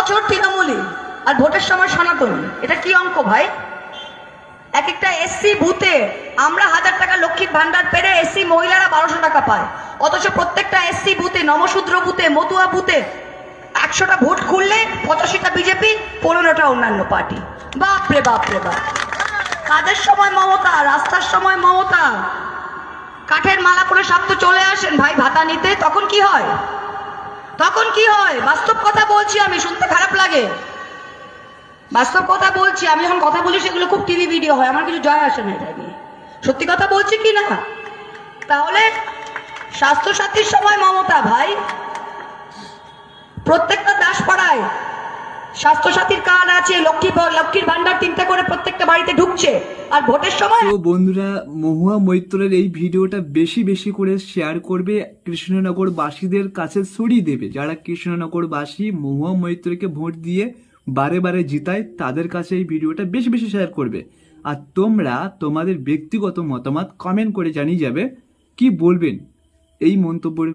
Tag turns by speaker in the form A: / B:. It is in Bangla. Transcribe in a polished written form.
A: বছর তৃণমূলী আর ভোটের সময় সনাতনী, এটা কি অঙ্ক ভাই? এক একটা এসসি বুথে আমরা 1000 টাকা লক্ষ্মীর ভান্ডার পেরে এসসি মহিলারা 1200 টাকা পায়, অথচ প্রত্যেকটা এসসি বুথে, নমশূদ্র বুথে, মতুয়া বুথে 100টা ভোট খুললে 85টা বিজেপি, 15টা অন্যান্য পার্টি। বাপরে বাপরে বাপ! কাজের সময় মমতা, রাস্তার সময় মমতা, কাঠের মালা করে সব তো চলে আসেন ভাই ভাতা নিতে, তখন কি হয়? তখন কি হয়? বাস্তব কথা বলছি আমি, শুনতে খারাপ লাগে, বাস্তব কথা বলছি আমি। যখন কথা বলি সেগুলো খুব টিভি ভিডিও হয়, আমার কিছু জয় আসে না এটা নিয়ে, সত্যি কথা বলছি কি না? তাহলে স্বাস্থ্যসাথীর সময় মমতা ভাই, প্রত্যেকটা দাসপাড়ায় স্বাস্থ্যসাথীর কার্ড আছে, লক্ষ্মীর ভান্ডার 3টে করে প্রত্যেকটা বাড়িতে ঢুকছে, আর ভোটের সময়।
B: তো বন্ধুরা, মহুয়া মৈত্রের এই ভিডিওটা বেশি বেশি করে শেয়ার করবে, কৃষ্ণনগর বাসীদের কাছে ছড়িয়ে দেবে। যারা কৃষ্ণনগর বাসী মহুয়া মৈত্রকে ভোট দিয়ে বারে বারে জিতায়, তাদের কাছে এই ভিডিওটা বেশি বেশি শেয়ার করবে। আর তোমরা তোমাদের ব্যক্তিগত মতামত কমেন্ট করে জানিয়ে যাবে, কি বলবেন এই মন্তব্যের